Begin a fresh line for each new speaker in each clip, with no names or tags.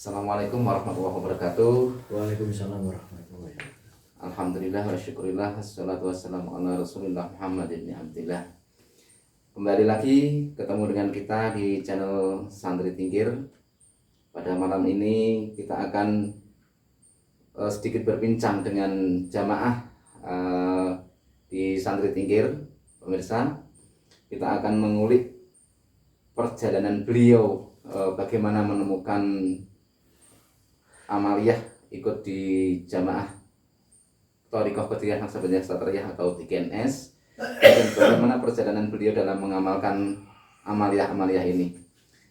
Assalamualaikum warahmatullahi wabarakatuh.
Waalaikumsalam warahmatullahi wabarakatuh.
Alhamdulillah wa syukurillah, wassalatu wassalamu ala rasulillah Muhammad ibn Abdillah. Kembali lagi ketemu dengan kita di channel Santri Tingkir. Pada malam ini kita akan sedikit berbincang dengan jamaah di Santri Tingkir. Pemirsa, kita akan mengulik perjalanan beliau bagaimana menemukan amaliyah ikut di jamaah Thariqah Qadiriyah Naqsabandiyah Satriyah atau TKNS, dan bagaimana perjalanan beliau dalam mengamalkan amaliyah ini.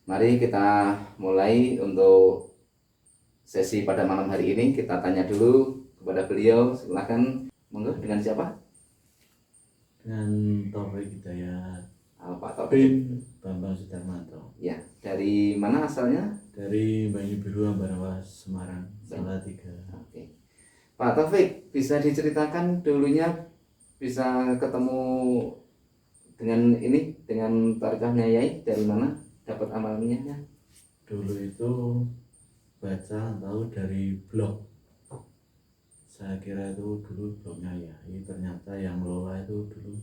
Mari kita mulai untuk sesi pada malam hari ini. Kita tanya dulu kepada beliau, silakan. Monggo, dengan siapa?
Dengan Taufik Hidayat
Pak Taufik
bin Bambang Sudarmanto.
Ya, dari mana asalnya?
Dari Banyu Biru, Ambarawa, Semarang, Salatiga.
Oke. Pak Taufik, bisa diceritakan dulunya bisa ketemu dengan Thariqah Nyai dari mana dapat amaliyahnya?
Dulu itu baca tahu dari blog. Saya kira itu dulu blognya Yai, ternyata yang lola itu dulu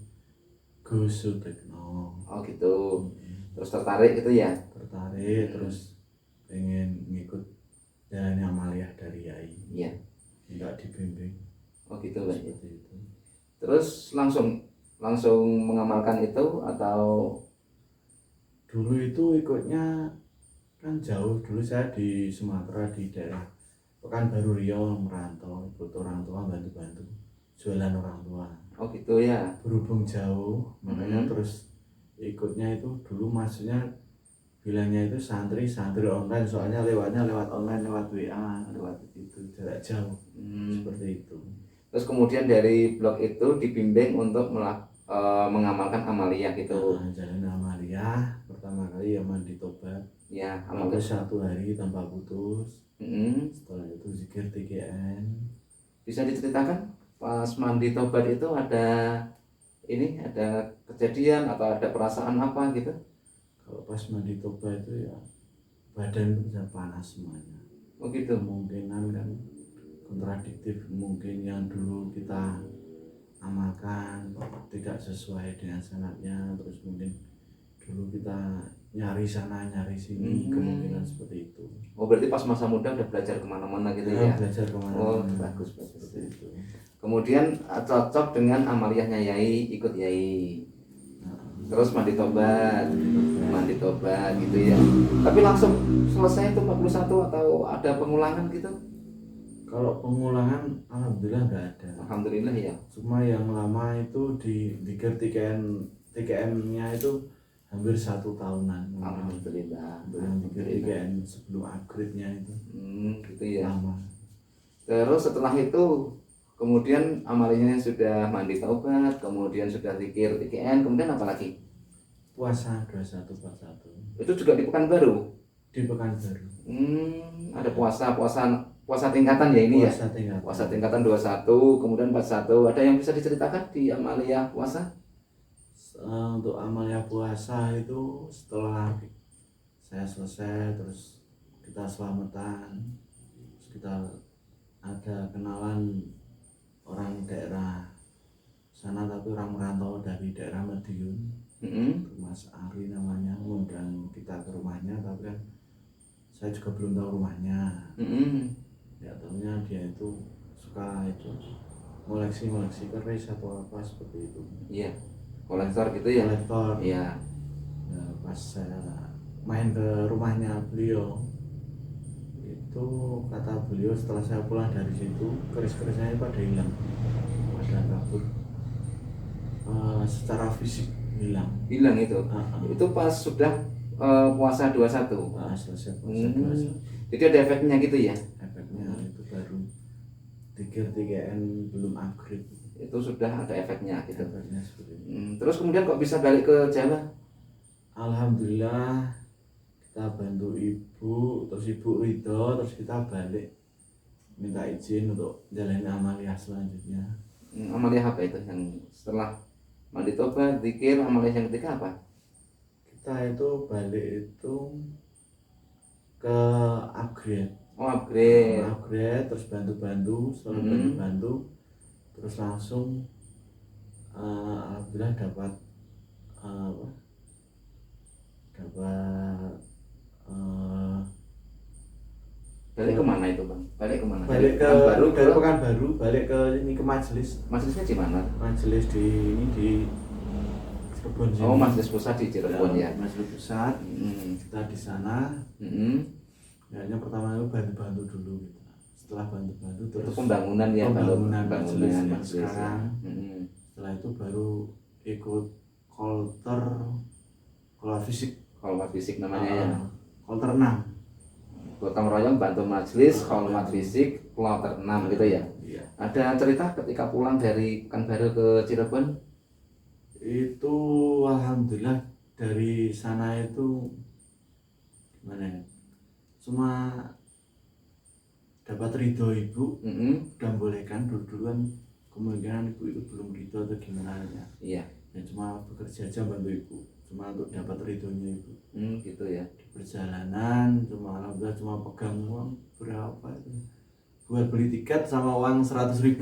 Gus Sutekno.
Oh gitu. Terus tertarik gitu ya?
Tertarik terus pengen ngikut jalan amaliyah dari Yai.
Iya.
Enggak dibimbing.
Oh gitu Pak.
Seperti itu.
Terus langsung mengamalkan itu atau
dulu itu ikutnya kan jauh. Dulu saya di Sumatera, di daerah Pekanbaru Riau, merantau ikut orang tua, bantu-bantu jualan orang tua.
oh gitu ya.
Berhubung jauh makanya terus ikutnya itu dulu, maksudnya bilangnya itu santri online, soalnya lewat online, lewat WA, lewat itu jarak jauh. Seperti itu.
Terus kemudian dari blog itu dibimbing untuk mengamalkan amaliyah gitu.
Jalan amaliyah pertama kali ya mandi tobat
Ya,
hampir 1 hari tanpa putus. Setelah itu zikir TKN.
Bisa diceritakan pas mandi tobat itu ada kejadian atau ada perasaan apa gitu?
Kalau pas mandi tobat itu ya badan itu bisa panas semuanya.
Oh gitu.
Kemungkinan kan kontradiktif, mungkin yang dulu kita amalkan tidak sesuai dengan sanatnya, terus mungkin dulu kita nyari sana nyari sini, kemungkinan seperti itu.
Oh berarti pas masa muda udah belajar kemana-mana gitu ya?
Belajar kemana-mana.
Oh bagus
seperti itu.
Kemudian cocok dengan amaliyahnya Yai, ikut Yai. Terus mandi tobat gitu ya. Tapi langsung selesai itu 41 atau ada pengulangan gitu?
Kalau pengulangan alhamdulillah nggak ada.
Alhamdulillah ya.
Cuma yang lama itu di TKN-nya itu hampir 1 tahunan.
Alhamdulillah.
Untuk yang TKN sebelum upgrade-nya itu.
Gitu ya.
Lama.
Terus setelah itu kemudian amaliyahnya sudah mandi taubat, kemudian sudah zikir TKN, kemudian apa lagi?
Puasa 21/41.
Itu juga di Pekanbaru.
Di Pekanbaru.
Ada puasa tingkatan ya ini
puasa
ya.
Tingkatan.
Puasa tingkatan 21, kemudian 41. Ada yang bisa diceritakan di amaliyah puasa?
Untuk amaliyah puasa itu setelah saya selesai terus kita selamatan, terus kita ada kenalan orang daerah sana tapi orang merantau dari daerah Madiun. Mas Ari namanya, ngundang kita ke rumahnya, tapi kan saya juga belum tahu rumahnya. Ya tahunya dia itu suka itu koleksi keris atau apa seperti itu.
Iya, kolektor gitu ya.
Kolektor.
Iya.
Ya, pas saya main ke rumahnya beliau itu kata beliau setelah saya pulang dari situ keris-kerisnya pada hilang, pada kabur. Secara fisik hilang
itu. Itu pas sudah puasa 21.
Selesai puasa 21.
Jadi ada efeknya gitu ya.
Efeknya itu baru zikir TKN belum upgrade.
Itu sudah ada efeknya gitu.
Efeknya seperti itu.
Terus kemudian kok bisa balik ke Jawa?
Alhamdulillah kita bantu ibu, terus ibu ridho, terus kita balik minta izin untuk jalan amaliyah selanjutnya.
Amaliyah apa itu yang setelah mandi tobat, zikir, amaliyah yang ketiga apa?
Kita itu balik itu ke upgrade.
upgrade.
Upgrade terus bantu-bantu, setelah bantu-bantu terus langsung alhamdulillah dapat
Balik kemana itu bang? Balik kemana?
balik ke
Pekanbaru,
dari Pekanbaru balik ke ini ke majelis.
Majelisnya di mana?
Majelis di ini di Cirebon sini.
Oh, majelis pusat di Cirebon ya.
Majelis pusat. Kita di sana. Hanya pertama itu bantu-bantu dulu gitu. Setelah bantu-bantu terus
itu pembangunan ya,
pembangunan
majelis
sekarang. Setelah itu baru ikut kolter fisik.
Kolmat fisik namanya ya.
Kolter 6.
Gotong royong bantu majelis, kolmat fisik, kloter 6 gitu ya.
Iya.
Ada cerita ketika pulang dari Pekanbaru ke Cirebon?
Itu alhamdulillah dari sana itu gimana ya? Cuma dapat ridho ibu, udah bolehkan dulu kan kemungkinan ibu itu belum ridho atau gimana ya.
Iya.
Ya cuma bekerja aja bantu ibu, cuma untuk dapat ridhonya ibu.
Gitu ya.
Di perjalanan cuma alhamdulillah cuma pegang uang berapa itu buat beli tiket sama uang 100.000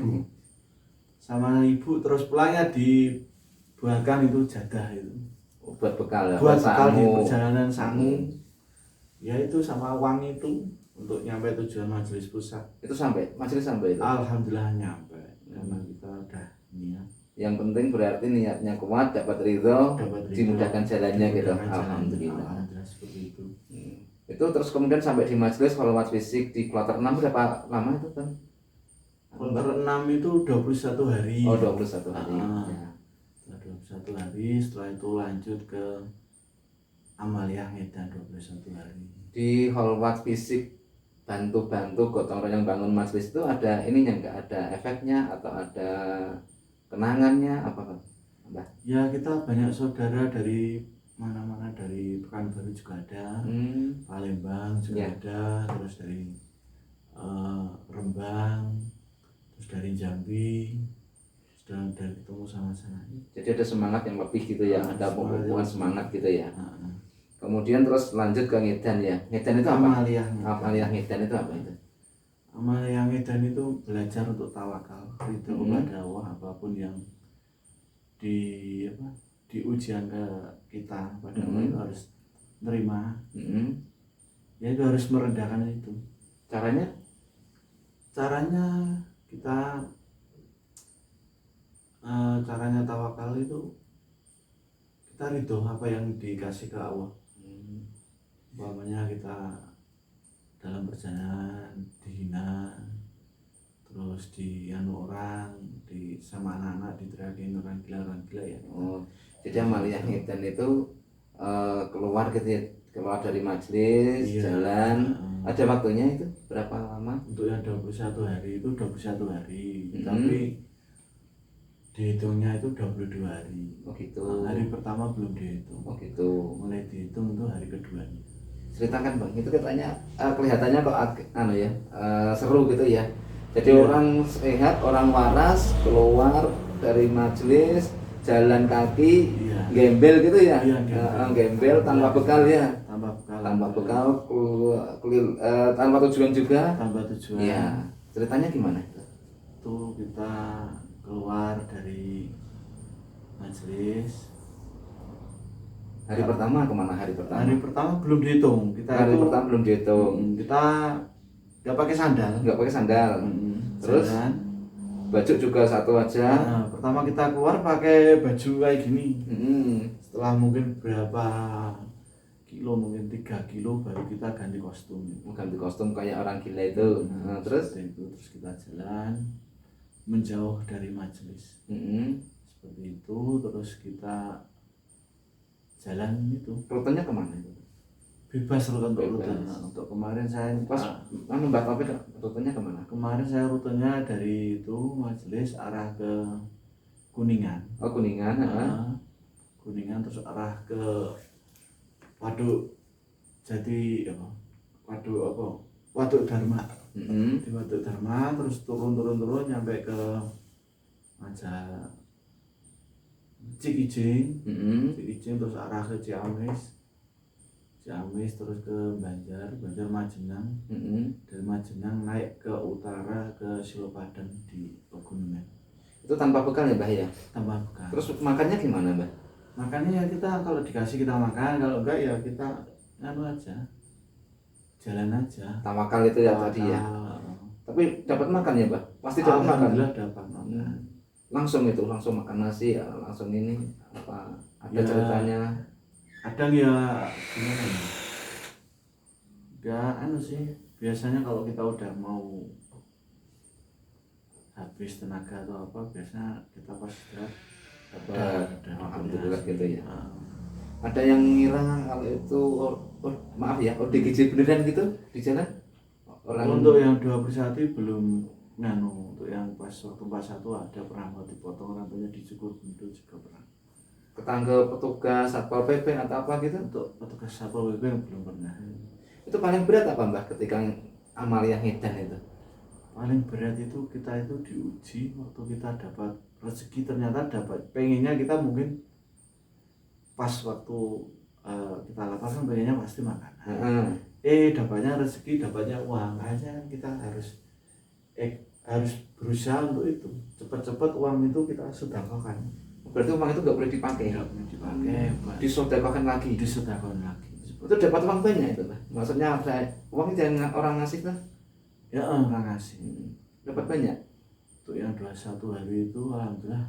sama ibu, terus pulangnya dibuatkan itu jadah itu
buat bekal ya,
buat bekal di perjalanan sangu. Ya itu sama uang itu untuk nyampe tujuan majelis pusat.
Itu majelis sampai itu?
Alhamdulillah nyampe, karena kita udah niat.
Yang penting berarti niatnya kuat, dapat ridho, dimudahkan jalannya gitu. Alhamdulillah.
Seperti itu.
Itu terus kemudian sampai di majelis kolmat fisik di kloter 6 berapa lama itu kan?
Kloter 6 itu 21 hari.
Oh, 21 hari.
Ya. Setelah 21 hari, setelah itu lanjut ke Amaliyah Medan 21 hari.
Di kolmat fisik bantu-bantu gotong royong bangun majelis itu ada ininya enggak, ada efeknya atau ada kenangannya apa kan?
Ya kita banyak saudara dari mana-mana, dari Pekanbaru juga ada, Palembang juga ada, terus dari Rembang, terus dari Jambi, sudah dari ketemu sama sana.
Jadi ada semangat yang lebih gitu ya, ada pembukuan semangat gitu ya. Kemudian terus lanjut ke Ngedan ya. Ngedan itu apa? Amaliyah Ngedan itu apa itu?
Amaliyah Ngedan itu belajar untuk tawakal, ridho kepada Allah apapun yang di ujian ke kita pada Allah itu harus nerima. Ya itu harus merendahkan itu. Caranya kita caranya tawakal itu kita ridho apa yang dikasih ke Allah. Umpamanya kita dalam perjalanan dihina, terus orang sama anak-anak diteriakin orang gila ya.
Jadi Amaliyah Ngedan itu keluar dari majelis, jalan. Ada waktunya itu berapa lama?
Untuk yang 21 hari itu 21 hari, tapi dihitungnya itu 22 hari.
Oh gitu.
Hari pertama belum dihitung.
Oh gitu.
Mulai dihitung itu hari keduanya.
Ceritakan bang, itu katanya kelihatannya kok seru gitu ya. Jadi orang sehat, orang waras keluar dari majelis, jalan kaki, gembel gitu ya. Gembel tanpa bekal ya. Tanpa bekal, tanpa tujuan juga.
Tanpa tujuan.
Iya. Ceritanya gimana itu?
Itu kita keluar dari majelis.
Hari pertama kemana hari pertama?
Hari pertama belum dihitung.
Pertama belum dihitung.
Kita nggak pakai sandal.
Terus baju juga satu aja.
Pertama kita keluar pakai baju kayak gini. Setelah mungkin berapa kilo, mungkin 3 kilo baru kita ganti kostum.
Ganti kostum kayak orang gila itu. Terus
kita jalan menjauh dari majelis. Seperti itu, terus kita jalan itu.
Rutenya kemana itu?
Bebas rute untuk kemarin saya
pas Mbak Taufik rutenya kemana?
Kemarin saya rutenya dari itu majelis arah ke Kuningan.
Oh Kuningan.
Kuningan terus arah ke Waduk Dharma. Di Waduk Dharma terus turun nyampe ke Cikijing terus arah ke Ciamis Ciamis terus ke Banjar Majenang, dari Majenang naik ke utara ke Silopadan di pegunungan.
Itu tanpa bekal ya Mbah ya?
Tanpa bekal.
Terus makannya gimana Mbah?
Makannya ya kita kalau dikasih kita makan, kalau enggak ya kita aja, jalan aja.
Tawakal itu ya tadi ya. Tapi dapat makan ya Mbah? Pasti dapat makan.
Alhamdulillah dapat makan.
Langsung makan nasi ya, langsung ini apa? Ada
Ya,
ceritanya?
Kadang ya gimana ya? Enggak sih. Biasanya kalau kita udah mau habis tenaga atau apa, biasanya kita pas istirahat ada
alhamdulillah gitu ya. Ada yang ngira kalau itu maaf ya ODGJ beneran gitu di jalan?
Untuk yang 21 belum untuk yang pas waktu 1 ada pernah mau dipotong rambutnya dicukur itu juga pernah.
Ketangga petugas Satpol PP atau apa gitu?
Untuk petugas Satpol PP belum pernah.
Itu paling berat apa Mbah ketika amalia ngedan itu?
Paling berat itu kita itu diuji waktu kita dapat rezeki, ternyata dapat pengennya kita mungkin pas waktu kita lapar kan pengennya pasti makanan. Dapatnya rezeki, dapatnya uang aja, kita harus berusaha untuk itu cepat-cepat uang itu kita sedekahkan.
Berarti uang itu nggak boleh dipakai?
Nggak boleh dipakai,
disedekahkan lagi. Itu dapat uang banyak itu Mbah? Maksudnya uang yang orang ngasih kan?
Ya orang ngasih.
Dapat banyak?
Untuk yang 21 hari itu alhamdulillah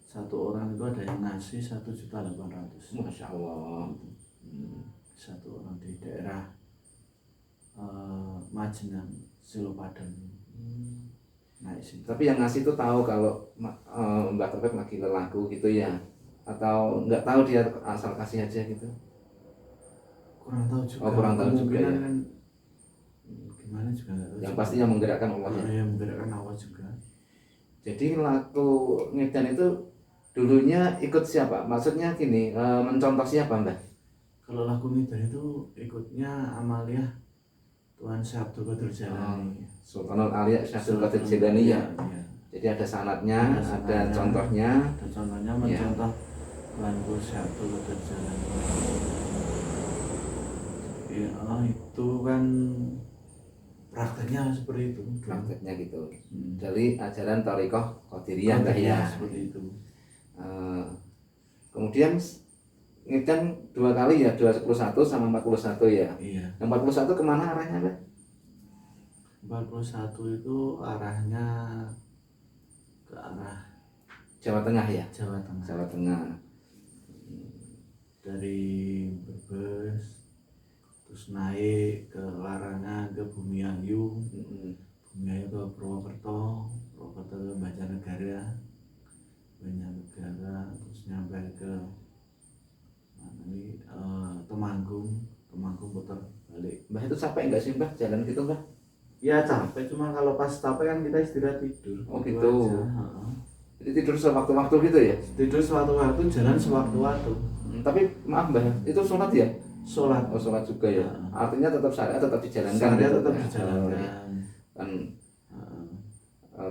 satu orang itu ada yang ngasih 1.800.000.
Masya Allah.
Satu orang di daerah Majenang Silopadan. Naik sini.
Tapi yang ngasih itu tahu kalau Mbak Taufik lagi lelaku gitu ya? Atau nggak tahu dia asal kasih aja gitu?
Kurang tahu juga.
Kurang tahu juga ya.
Kan, gimana juga nggak tahu.
Yang pasti yang menggerakkan Allah ya.
Yang menggerakkan Allah juga.
Jadi laku ngedan itu dulunya ikut siapa? Maksudnya gini, mencontoh siapa Mbak?
Kalau laku ngedan itu ikutnya Amalia Tuan Syekh Abdul Qadir Jailani.
Sultanul Aulia Syekh Abdul Qadir Jailani ya. Jadi ada sanadnya, ada contohnya.
Ada contohnya mencontoh Tuanku Syekh Abdul Qadir Jailani. Ya, itu kan prakteknya seperti itu.
Prakteknya gitu. Dari ajaran Thariqah Qadiriyah ya.
Seperti itu.
Kemudian ngedan 2 kali ya, 21 sama 41 ya.
Iya.
Yang 41 kemana arahnya Mbak?
41 itu arahnya ke arah
Jawa Tengah ya?
Jawa Tengah.
Jawa Tengah.
Dari Brebes terus naik ke Larangan ke Bumiayu. Bumiayu ke Purwokerto ke Banjarnegara, terus nyampe ke Temanggung putar balik.
Mbah itu capek nggak sih Mbah jalan gitu Mbah?
Ya capek, cuma kalau pas capek kan kita istirahat tidur.
Oh gitu. Jadi tidur sewaktu-waktu gitu ya?
Tidur sewaktu-waktu, jalan sewaktu-waktu.
Tapi maaf Mbah, itu sholat ya?
Sholat.
Oh sholat juga ya? Artinya tetap syariat tetap dijalankan.
Syariat
gitu,
tetap
ya?
dijalankan.
Kan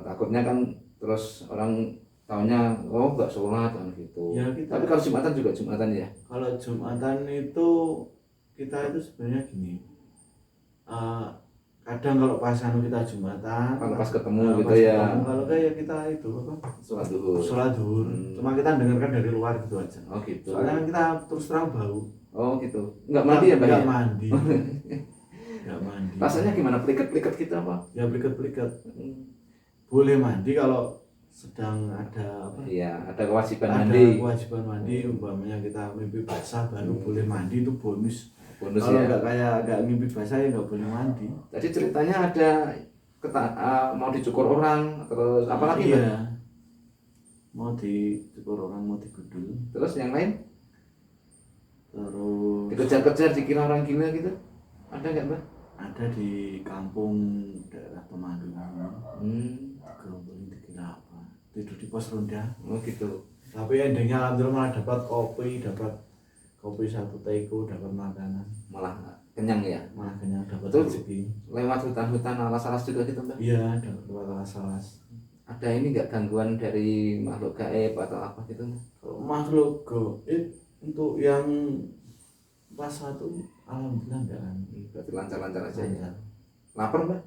takutnya kan terus orang taunya nggak sholat kan gitu.
Ya,
tapi kalau Jumatan juga Jumatan ya?
Kalau Jumatan itu kita itu sebenarnya gini, kadang kalau pas kita Jumatan,
kalau pas ketemu gitu ya.
Kalau kayak kita itu apa? Sholat duhur. Cuma kita dengarkan dari luar gitu aja.
Oh gitu.
Soalnya kan kita terus terang bau.
Oh gitu. Nggak mandi ya Mbak?
Nggak mandi. Nggak mandi.
Rasanya gimana? Pliket-pliket kita apa?
Ya pliket-pliket. Boleh mandi kalau sedang ada apa?
Iya, ada kewajiban
ada
mandi.
Kewajiban mandi, umpamanya kita mimpi basah baru boleh mandi, itu bonus.
Bonus
kalau
ya.
nggak mimpi basah ya nggak boleh mandi.
Tadi ceritanya ada mau dicukur orang, terus apa lagi
iya.
Mbak?
Mau dicukur orang, mau digudul.
Terus yang lain?
Terus
dikejar-kejar dikira orang gila gitu? Ada nggak Mbak?
Ada di kampung daerah Temanggung. Digerombolin dikira apa? Tidur di pos ronda.
Oh gitu.
Tapi endingnya alhamdulillah malah dapat kopi 1 teko, dapat makanan.
Malah kenyang ya?
Malah kenyang, dapat
Betul.
rezeki.
Lewat hutan-hutan alas-alas juga gitu Mbak?
Iya, dapat lewat alas-alas.
Ada ini nggak gangguan dari makhluk gaib atau apa gitu Mbak?
Kalau makhluk gaib untuk yang pas waktu alhamdulillah enggak kan.
Berarti lancar-lancar aja ya.
Lancar.
Lapar Mbak?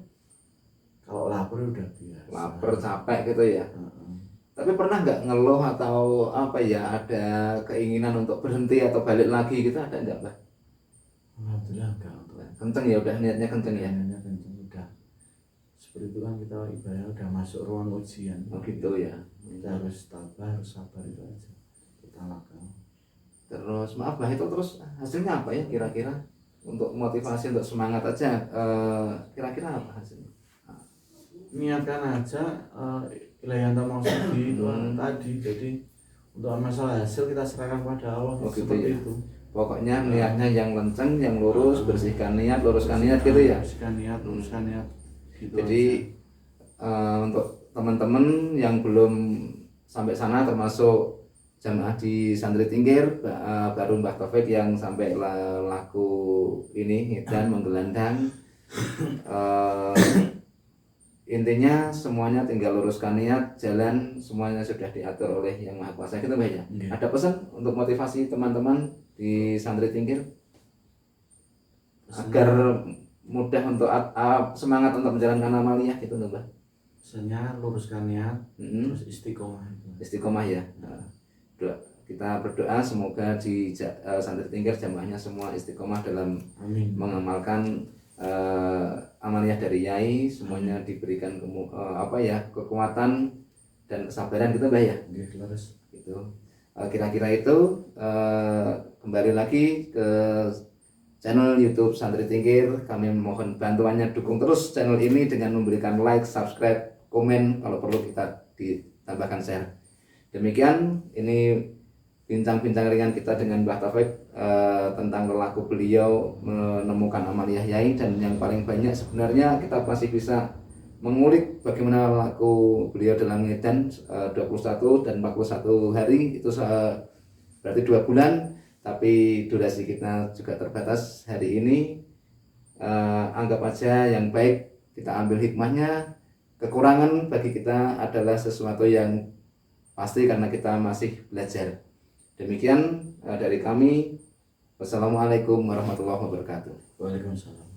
Kalau lapar udah biasa.
Lapar capek gitu ya.
Heeh.
Tapi pernah nggak ngeluh atau apa ya, ada keinginan untuk berhenti atau balik lagi gitu, ada nggak Mbak?
Alhamdulillah enggak untuk
Kenceng ya, udah niatnya kenceng ya.
Niatnya kenceng udah. Seperti itu kan kita ibaratnya udah masuk ruang ujian.
Oh gitu ya.
Kita harus tabah, harus sabar, itu aja kita lakukan.
Terus maaf Mbak, itu terus hasilnya apa ya kira-kira? Untuk motivasi, untuk semangat aja, kira-kira apa hasilnya?
Niatkan aja, Ilayanto mau sedih itu tadi. Jadi untuk masalah hasil kita serahkan pada Allah.
Oh gitu
seperti
ya.
itu.
Pokoknya niatnya yang kenceng, yang lurus, bersihkan niat, luruskan niat gitu ya.
Bersihkan niat, luruskan niat. Gitu
Jadi untuk teman-teman yang belum sampai sana, termasuk jamaah di Santri Tingkir, baru Mbah Taufik yang sampai laku ini dan menggelandang. Intinya semuanya tinggal luruskan niat, jalan semuanya sudah diatur oleh Yang Maha Kuasa gitu Mbak ya. Ada pesan untuk motivasi teman-teman di Santri Tingkir agar mudah untuk semangat untuk menjalankan amaliyah gitu Mbak?
Pesannya luruskan niat, terus istiqomah.
Istiqomah ya. Kita berdoa semoga di Santri Tingkir jamaahnya semua istiqomah dalam
Amin.
mengamalkan amaliyah dari Yai, semuanya diberikan kekuatan dan kesabaran gitu Mbak ya.
Terus
Gitu. Kira-kira itu, kembali lagi ke channel YouTube Santri Tingkir. Kami mohon bantuannya, dukung terus channel ini dengan memberikan like, subscribe, komen, kalau perlu kita ditambahkan share. Demikian ini bincang-bincang ringan kita dengan Mbah Taufik tentang perilaku beliau menemukan amaliyah Yai, dan yang paling banyak sebenarnya kita masih bisa mengulik bagaimana perilaku beliau dalam ngedan 21 dan 41 hari itu berarti 2 bulan, tapi durasi kita juga terbatas hari ini. Anggap aja yang baik, kita ambil hikmahnya. Kekurangan bagi kita adalah sesuatu yang pasti karena kita masih belajar. Demikian dari kami. Wassalamualaikum warahmatullahi wabarakatuh.
Waalaikumsalam.